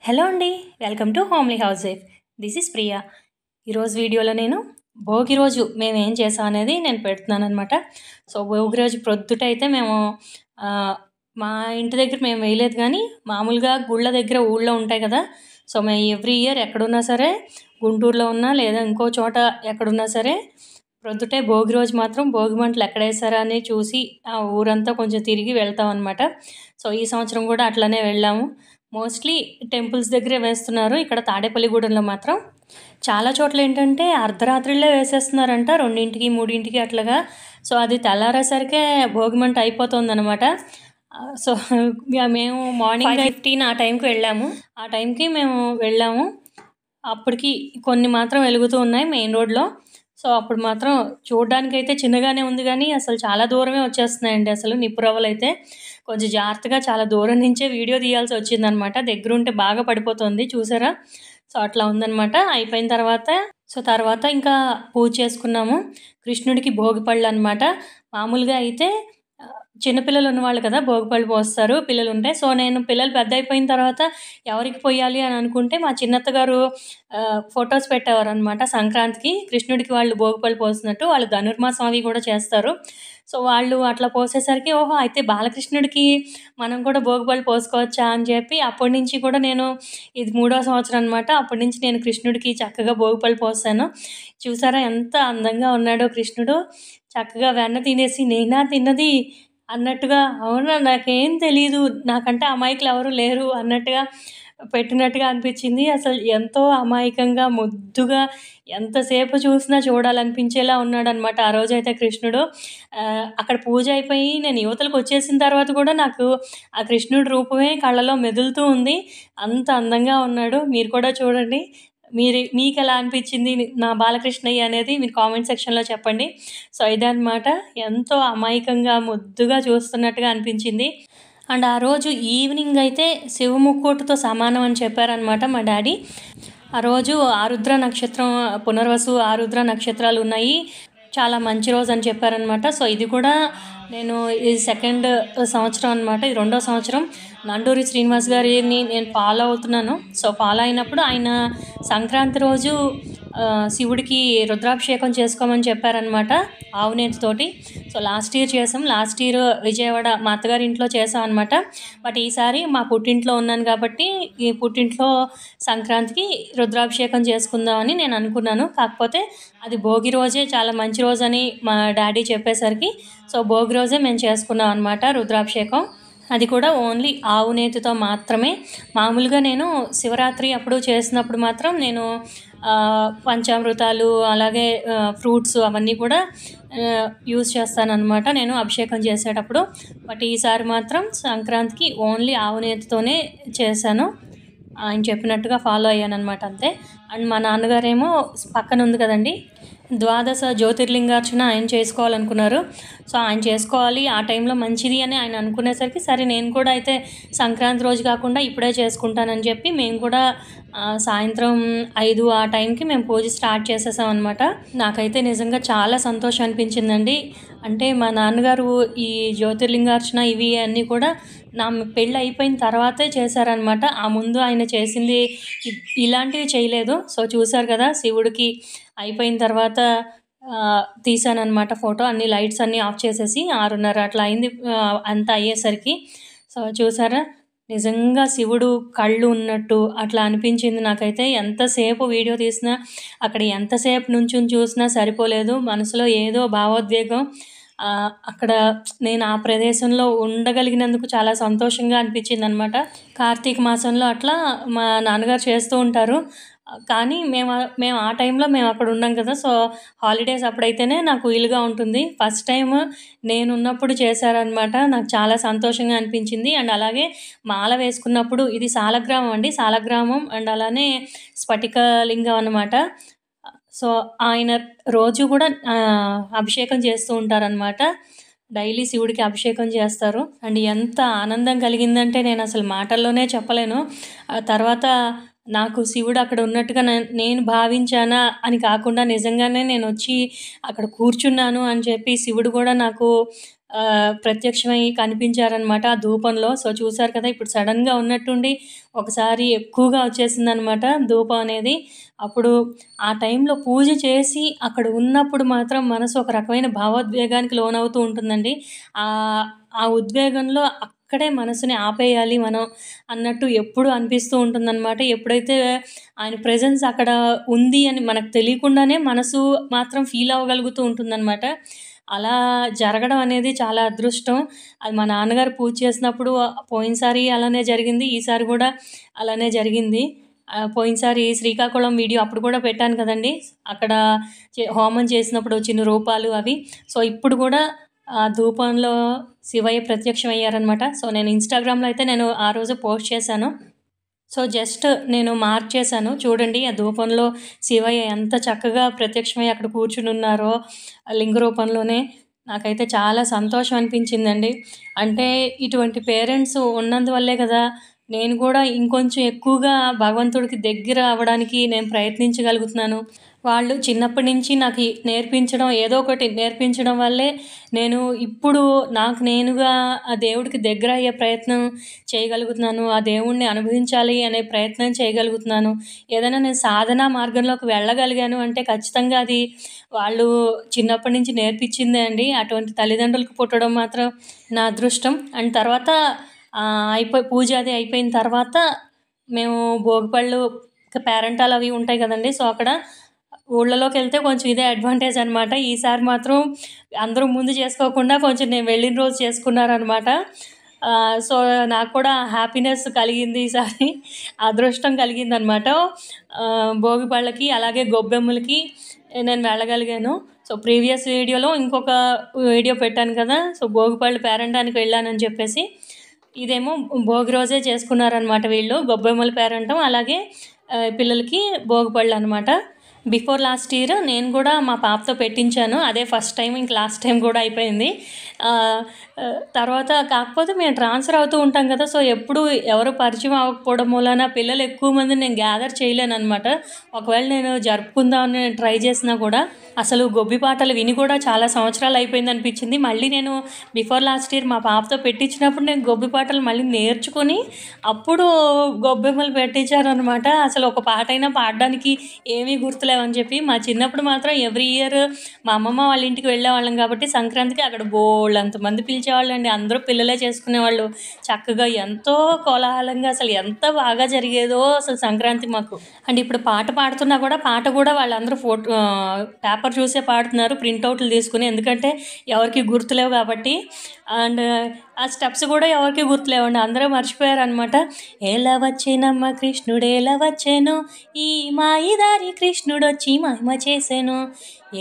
Hello అండి. Welcome to homely house wife. This is Priya. ఈరోజు వీడియోలో నేను భోగి రోజు మేము ఏం చేసాం అనేది నేను పెడుతున్నాను అనమాట. సో భోగి రోజు ప్రొద్దుటైతే మేము మా ఇంటి దగ్గర మేము వేయలేదు, కానీ మామూలుగా గుళ్ళ దగ్గర ఊళ్ళో ఉంటాయి కదా. సో మేము ఎవ్రీ ఇయర్ ఎక్కడున్నా సరే, గుంటూరులో ఉన్నా లేదా ఇంకో చోట ఎక్కడున్నా సరే, ప్రొద్దుటే భోగి రోజు మాత్రం భోగి మంటలు ఎక్కడేసారా అని చూసి ఆ ఊరంతా కొంచెం తిరిగి వెళ్తాం అనమాట. సో ఈ సంవత్సరం కూడా అట్లనే వెళ్ళాము. మోస్ట్లీ టెంపుల్స్ దగ్గరే వేస్తున్నారు. ఇక్కడ తాడేపల్లిగూడెంలో మాత్రం చాలా చోట్ల ఏంటంటే అర్ధరాత్రిలో వేసేస్తున్నారంట, 2ంటికి 3ంటికి అట్లాగా. సో అది తెల్లారేసరికే భోగిమంట అయిపోతుందన్నమాట. సో మేము మార్నింగ్ 5:15 ఆ టైంకి వెళ్ళాము. ఆ టైంకి మేము వెళ్ళాము. అప్పటికి కొన్ని మాత్రం వెలుగుతూ ఉన్నాయి మెయిన్ రోడ్లో. సో అప్పుడు మాత్రం చూడడానికైతే చిన్నగానే ఉంది, కానీ అసలు చాలా దూరమే వచ్చేస్తున్నాయండి. అసలు నిప్పురవ్వలు అయితే కొంచెం జాగ్రత్తగా చాలా దూరం నుంచే వీడియో తీయాల్సి వచ్చిందనమాట. దగ్గరుంటే బాగా పడిపోతుంది, చూసారా. సో అట్లా ఉందనమాట. అయిపోయిన తర్వాత ఇంకా పూజ చేసుకున్నాము. కృష్ణుడికి భోగిపళ్ళు అనమాట. మామూలుగా అయితే చిన్నపిల్లలు ఉన్నవాళ్ళు కదా భోగిపళ్ళు పోస్తారు పిల్లలు ఉంటే. సో నేను పిల్లలు పెద్ద అయిపోయిన తర్వాత ఎవరికి పోయాలి అని అనుకుంటే మా చిన్నత్త గారు ఫొటోస్ పెట్టేవారు అనమాట. సంక్రాంతికి కృష్ణుడికి వాళ్ళు భోగిపళ్ళు పోసినట్టు, వాళ్ళు ధనుర్మాసం అవి కూడా చేస్తారు. సో వాళ్ళు అట్లా పోసేసరికి ఓహో అయితే బాలకృష్ణుడికి మనం కూడా భోగిపళ్ళు పోసుకోవచ్చా అని చెప్పి అప్పటి నుంచి కూడా నేను, ఇది 3వ సంవత్సరం అనమాట, అప్పటి నుంచి నేను కృష్ణుడికి చక్కగా భోగిపళ్ళు పోసాను. చూసారా ఎంత అందంగా ఉన్నాడో కృష్ణుడు. చక్కగా వెన్న తినేసి నేనా తిన్నది అన్నట్టుగా, అవునా నాకేం తెలీదు, నాకంటే అమాయకులు ఎవరు లేరు అన్నట్టుగా పెట్టినట్టుగా అనిపించింది. అసలు ఎంతో అమాయకంగా ముద్దుగా ఎంతసేపు చూసినా చూడాలనిపించేలా ఉన్నాడనమాట ఆ రోజైతే కృష్ణుడు. అక్కడ పూజ అయిపోయి నేను యువతలకు వచ్చేసిన తర్వాత కూడా నాకు ఆ కృష్ణుడి రూపమే కళ్ళలో మెదులుతూ ఉంది. అంత అందంగా ఉన్నాడు. మీరు కూడా చూడండి. మీకు ఎలా అనిపించింది నా బాలకృష్ణయ్య అనేది మీరు కామెంట్ సెక్షన్లో చెప్పండి. సో ఇదన్నమాట, ఎంతో అమాయకంగా ముద్దుగా చూస్తున్నట్టుగా అనిపించింది. అండ్ ఆ రోజు ఈవినింగ్ అయితే శివముక్కోటితో సమానం అని చెప్పారనమాట మా డాడీ. ఆ రోజు ఆరుద్ర నక్షత్రం, పునర్వసు ఆరుద్ర నక్షత్రాలు ఉన్నాయి, చాలా మంచి రోజు అని చెప్పారనమాట. సో ఇది కూడా నేను ఈ 2nd సంవత్సరం అనమాట, ఇది 2వ సంవత్సరం. నండూరి శ్రీనివాస్ గారిని నేను ఫాలో అవుతున్నాను. సో ఫాలో అయినప్పుడు ఆయన సంక్రాంతి రోజు శివుడికి రుద్రాభిషేకం చేసుకోమని చెప్పారనమాట ఆవునేతితోటి. సో లాస్ట్ ఇయర్ చేసాం. లాస్ట్ ఇయర్ విజయవాడ మా అత్తగారి ఇంట్లో చేసాం అనమాట. బట్ ఈసారి మా పుట్టింట్లో ఉన్నాను కాబట్టి ఈ పుట్టింట్లో సంక్రాంతికి రుద్రాభిషేకం చేసుకుందామని నేను అనుకున్నాను. కాకపోతే అది భోగి రోజే చాలా మంచి రోజు అని మా డాడీ చెప్పేసరికి సో భోగి రోజే మేము చేసుకున్నాం అనమాట రుద్రాభిషేకం. అది కూడా ఓన్లీ ఆవు నేతితో మాత్రమే. మామూలుగా నేను శివరాత్రి అప్పుడు చేసినప్పుడు మాత్రం నేను పంచామృతాలు అలాగే ఫ్రూట్స్ అవన్నీ కూడా యూజ్ చేస్తానన్నమాట నేను అభిషేకం చేసేటప్పుడు. బట్ ఈసారి మాత్రం సంక్రాంతికి ఓన్లీ ఆవు నేతితోనే చేశాను. ఆయన చెప్పినట్టుగా ఫాలో అయ్యాను అనమాట, అంతే. అండ్ మా నాన్నగారేమో పక్కన ఉంది కదండి, ద్వాదశ జ్యోతిర్లింగార్చన ఆయన చేసుకోవాలనుకున్నారు. సో ఆయన చేసుకోవాలి ఆ టైంలో మంచిది అని ఆయన అనుకునేసరికి సరే నేను కూడా అయితే సంక్రాంతి రోజు కాకుండా ఇప్పుడే చేసుకుంటానని చెప్పి మేము కూడా సాయంత్రం 5 ఆ టైంకి మేము పూజ స్టార్ట్ చేసేసాం అనమాట. నాకైతే నిజంగా చాలా సంతోషం అనిపించిందండి. అంటే మా నాన్నగారు ఈ జ్యోతిర్లింగార్చన ఇవి అన్నీ కూడా నా పెళ్ళి అయిపోయిన తర్వాతే చేశారనమాట. ఆ ముందు ఆయన చేసింది ఇలాంటివి చేయలేదు. సో చూసారు కదా, శివుడికి అయిపోయిన తర్వాత తీసానమాట ఫోటో. అన్ని లైట్స్ అన్నీ ఆఫ్ చేసేసి 6:30 అట్లా అయింది అంతా అయ్యేసరికి. సో చూసారా, నిజంగా శివుడు కళ్ళు ఉన్నట్టు అట్లా అనిపించింది నాకైతే. ఎంతసేపు వీడియో తీసినా, అక్కడ ఎంతసేపు నుంచుని చూసినా సరిపోలేదు. మనసులో ఏదో భావోద్వేగం. అక్కడ నేను ఆ ప్రదేశంలో ఉండగలిగినందుకు చాలా సంతోషంగా అనిపించింది అనమాట. కార్తీక మాసంలో అట్లా మా నాన్నగారు చేస్తూ ఉంటారు, కానీ మేము ఆ టైంలో మేము అక్కడ ఉన్నాం కదా. సో హాలిడేస్ అప్పుడైతేనే నాకు వీలుగా ఉంటుంది. ఫస్ట్ టైం నేను ఉన్నప్పుడు చేశారనమాట. నాకు చాలా సంతోషంగా అనిపించింది. అండ్ అలాగే మాల వేసుకున్నప్పుడు, ఇది సాలగ్రామం అండి, సాలగ్రామం అండ్ అలానే స్ఫటికలింగం అనమాట. సో ఆయన రోజు కూడా అభిషేకం చేస్తూ ఉంటారనమాట. డైలీ శివుడికి అభిషేకం చేస్తారు. అండ్ ఎంత ఆనందం కలిగిందంటే నేను అసలు మాటల్లోనే చెప్పలేను. తర్వాత నాకు శివుడు అక్కడ ఉన్నట్టుగా నేను భావించానా అని కాకుండా నిజంగానే నేను వచ్చి అక్కడ కూర్చున్నాను అని చెప్పి శివుడు కూడా నాకు ప్రత్యక్షమై కనిపించారనమాట ఆ ధూపంలో. సో, చూసారు కదా! ఇప్పుడు సడెన్‌గా ఉన్నట్టుండి ఒకసారి ఎక్కువగా వచ్చేసిందనమాట ధూపం అనేది. అప్పుడు ఆ టైంలో పూజ చేసి అక్కడ ఉన్నప్పుడు మాత్రం మనసు ఒక రకమైన భావోద్వేగానికి లోనవుతూ ఉంటుందండి. ఆ ఉద్వేగంలో అక్కడే మనసుని ఆపేయాలి మనం అన్నట్టు ఎప్పుడూ అనిపిస్తూ ఉంటుందనమాట. ఎప్పుడైతే ఆయన ప్రెజెన్స్ అక్కడ ఉంది అని మనకు తెలియకుండానే మనసు మాత్రం ఫీల్ అవ్వగలుగుతూ ఉంటుందనమాట. అలా జరగడం అనేది చాలా అదృష్టం. అది మా నాన్నగారు పూజ చేసినప్పుడు పోయినసారి అలానే జరిగింది. ఈసారి గూడా అలానే జరిగింది. పోయినసారి శ్రీకాకుళం వీడియో అప్పుడు కూడా పెట్టాను కదండీ! అక్కడ హోమం చేసినప్పుడు వచ్చిన రూపాలు అవి. సో, ఇప్పుడు గూడా ఆ ధూపంలో శివయ్య ప్రత్యక్షమయ్యారనమాట. సో, నేను ఇన్‌స్టాగ్రామ్‌లో అయితే నేను ఆ రోజు పోస్ట్ చేశాను. సో, జస్ట్ నేను మార్క్ చేశాను. చూడండి ఆ ధూపంలో శివయ్య ఎంత చక్కగా ప్రత్యక్షమై అక్కడ కూర్చునున్నారో లింగ రూపంలోనే. నాకైతే చాలా సంతోషం అనిపించిందండి. అంటే ఇటువంటి పేరెంట్స్ ఉన్నందువల్లే కదా నేను కూడా ఇంకొంచెం ఎక్కువగా భగవంతుడికి దగ్గర అవ్వడానికి నేను ప్రయత్నించగలుగుతున్నాను. వాళ్ళు చిన్నప్పటి నుంచి నాకు నేర్పించడం ఏదో ఒకటి నేర్పించడం వల్లే నేను ఇప్పుడు నాకు నేనుగా ఆ దేవుడికి దగ్గర అయ్యే ప్రయత్నం చేయగలుగుతున్నాను. ఆ దేవుడిని అనుభవించాలి అనే ప్రయత్నం చేయగలుగుతున్నాను. ఏదైనా నేను సాధనా మార్గంలోకి వెళ్ళగలిగాను అంటే ఖచ్చితంగా అది వాళ్ళు చిన్నప్పటి నుంచి నేర్పించిందే అండి. అటువంటి తల్లిదండ్రులకు పుట్టడం మాత్రం నా అదృష్టం. అండ్ తర్వాత పూజ అది అయిపోయిన తర్వాత మేము భోగిపళ్ళు పేరంటాలు అవి ఉంటాయి కదండీ! సో, అక్కడ ఊళ్ళలోకెళ్తే కొంచెం ఇదే అడ్వాంటేజ్ అనమాట. ఈసారి మాత్రం అందరూ ముందు చేసుకోకుండా కొంచెం నేను వెళ్ళిన రోజు చేసుకున్నారనమాట. సో, నాకు కూడా హ్యాపీనెస్ కలిగింది ఈసారి. అదృష్టం కలిగిందనమాట. భోగిపళ్ళకి అలాగే గొబ్బెమ్మలకి నేను వెళ్ళగలిగాను. సో, ప్రీవియస్ వీడియోలో ఇంకొక వీడియో పెట్టాను కదా! సో, భోగిపళ్ళు పేరంటానికి వెళ్ళానని చెప్పేసి. ఇదేమో భోగి రోజే చేసుకున్నారనమాట వీళ్ళు. గొబ్బెమ్మల పేరంటం అలాగే పిల్లలకి భోగిపళ్ళనమాట. బిఫోర్ లాస్ట్ ఇయర్ నేను కూడా మా పాపతో పెట్టించాను. అదే ఫస్ట్ టైం. ఇంక లాస్ట్ టైం కూడా అయిపోయింది. తర్వాత కాకపోతే మేము ట్రాన్స్‌ఫర్ అవుతూ ఉంటాం కదా! సో, ఎప్పుడు ఎవరు పరిచయం అవ్వకపోవడం మూలాన పిల్లలు ఎక్కువ మందిని నేను గ్యాదర్ చేయలేననమాట. ఒకవేళ నేను జరుపుకుందామని ట్రై చేసినా కూడా అసలు గొబ్బి పాటలు విని కూడా చాలా సంవత్సరాలు అయిపోయిందనిపించింది. మళ్ళీ నేను బిఫోర్ లాస్ట్ ఇయర్ మా పాపతో పెట్టించినప్పుడు నేను గొబ్బి పాటలు మళ్ళీ నేర్చుకొని అప్పుడు గొబ్బెమ్మలు పెట్టించారనమాట. అసలు ఒక పాటైనా పాడడానికి ఏమీ గుర్తులేవని చెప్పి. మా చిన్నప్పుడు మాత్రం ఎవ్రీ ఇయర్ మా అమ్మమ్మ వాళ్ళ ఇంటికి వెళ్ళేవాళ్ళం కాబట్టి సంక్రాంతికి అక్కడ బోలెడంతమంది పిలిచేవాళ్ళండి. అందరూ పిల్లలే చేసుకునేవాళ్ళు. చక్కగా ఎంతో కోలాహలంగా అసలు ఎంత బాగా జరిగేదో అసలు సంక్రాంతి మాకు. అండ్ ఇప్పుడు పాట పాడుతున్నా కూడా పాట కూడా వాళ్ళందరూ పేపర్ చూసే పాడుతున్నారు ప్రింటౌట్లు తీసుకుని. ఎందుకంటే ఎవరికి గుర్తులేవు కాబట్టి. అండ్ ఆ స్టెప్స్ కూడా ఎవరికి గుర్తులేవండి. అందరూ మర్చిపోయారనమాట. ఎలా వచ్చేనమ్మ కృష్ణుడేలా వచ్చేను, ఈ మాయిదారి కృష్ణుడొచ్చి మహిమ చేసెను.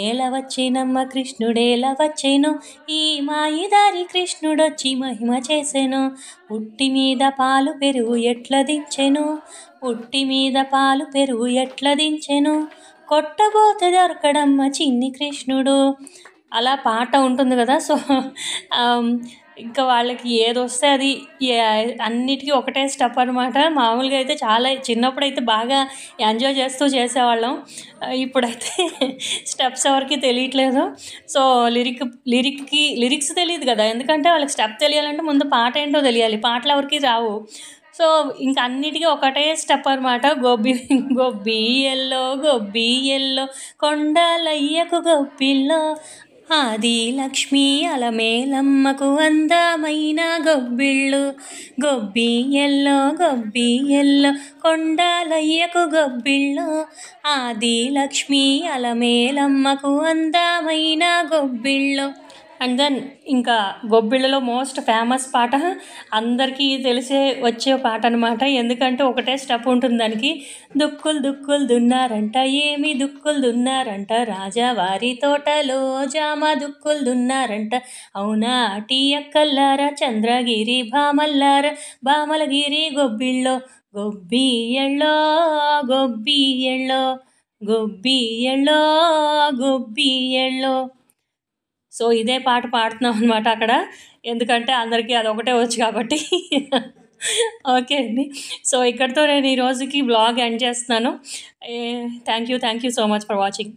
ఎలా వచ్చేనమ్మ కృష్ణుడేలా వచ్చేను, ఈ మాయిదారి కృష్ణుడొచ్చి మహిమ చేసెను. ఉట్టి మీద పాలు పెరుగు ఎట్ల దించెను, ఉట్టి మీద పాలు పెరుగు ఎట్ల దించెను, కొట్టబోతే దొరకడమ్మ చిన్ని కృష్ణుడు. అలా పాట ఉంటుంది కదా! సో, ఇంకా వాళ్ళకి ఏదొస్తే అది అన్నిటికీ ఒకటే స్టెప్ అనమాట. మామూలుగా అయితే చాలా చిన్నప్పుడైతే బాగా ఎంజాయ్ చేస్తూ చేసేవాళ్ళం. ఇప్పుడైతే స్టెప్స్ ఎవరికీ తెలియట్లేదు. సో, లిరిక్స్ తెలీదు కదా! ఎందుకంటే వాళ్ళకి స్టెప్ తెలియాలంటే ముందు పాట ఏంటో తెలియాలి. పాటలు ఎవరికీ రావు. సో, ఇంక అన్నిటికీ ఒకటే స్టెప్ అనమాట. గొబ్బియల్లో గొబ్బియల్లో కొండలయ్యకు గొబ్బిల్లో, ఆది లక్ష్మీ అలమేలమ్మకు అందమైన గొబ్బిళ్ళు. గొబ్బియల్లో గొబ్బియల్లో కొండలయ్యకు గొబ్బిళ్ళు, ఆది లక్ష్మీ అలమేలమ్మకు అందమైన గొబ్బిళ్ళు. అండ్ దెన్ ఇంకా గొబ్బిళ్ళలో మోస్ట్ ఫేమస్ పాట అందరికీ తెలిసే వచ్చే పాట అనమాట. ఎందుకంటే ఒకటే స్టెప్ ఉంటుంది దానికి. దుక్కులు దుక్కులు దున్నారంట, ఏమి దుక్కులు దున్నారంట, రాజావారి తోటలో జామ దుక్కులు దున్నారంట, అవునా టీ అక్కల్లారా చంద్రగిరి భామల్లారా, భామలగిరి గొబ్బిళ్ళో గొబ్బియళ్ళో గొబ్బియళ్ళో గొబ్బియళ్ళో గొబ్బియళ్ళో. సో, ఇదే పాట పాడుతున్నాం అనమాట అక్కడ. ఎందుకంటే అందరికీ అదొకటే వచ్చు కాబట్టి. ఓకే అండి. సో, ఇక్కడితో నేను ఈ రోజుకి వ్లాగ్ ఎండ్ చేస్తున్నాను. Thank you so much for watching.